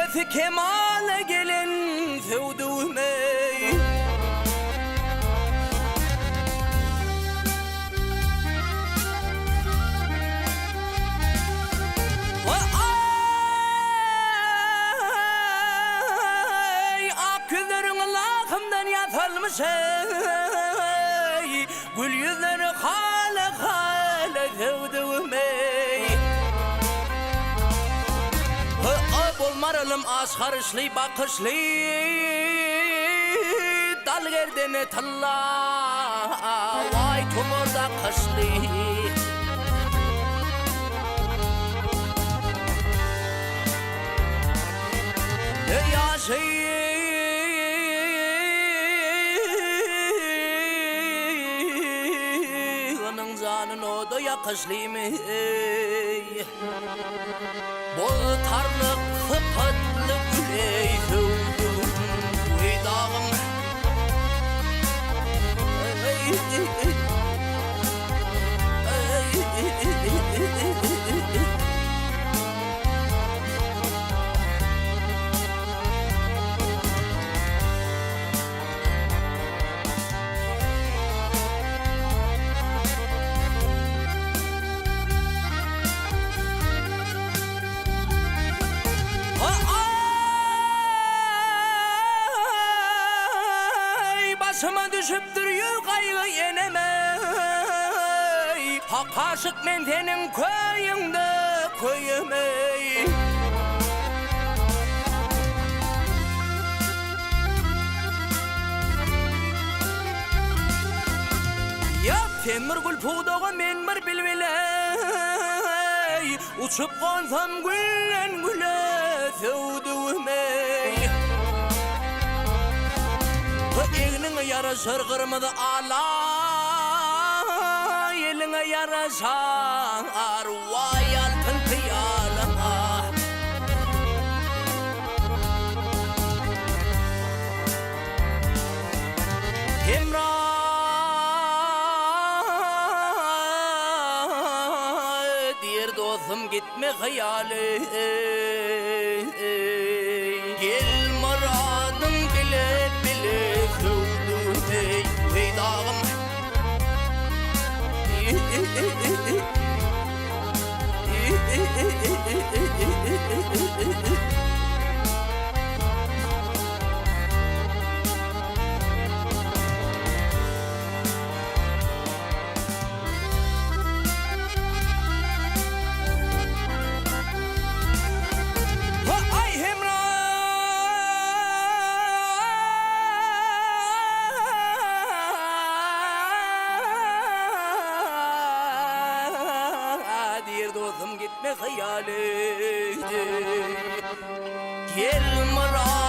Hedefi kemale gelen sevduğume yatılmış ey gül yüzleri hale hale sevduğum ey bolmaralım asharışlı bakışlı dal gerdene talla vay tumurda kaşlı ya şey o da yakışlıyım ey bol tarlık fıkatlı güley sevdim uydağım başıma düşüp duruyor kaygı yenemey hak aşık men senin köyünde köyemey ya temir gül puğdağı men bir bilbiley uçup konsam güllen güle sevduğumey eline yaraşır kırmızı ala eline yaraşar vay altın piyala Emrah diğer dostum gitme hayali gel muradın bile bile hey hey dağım gitme hayali gel murat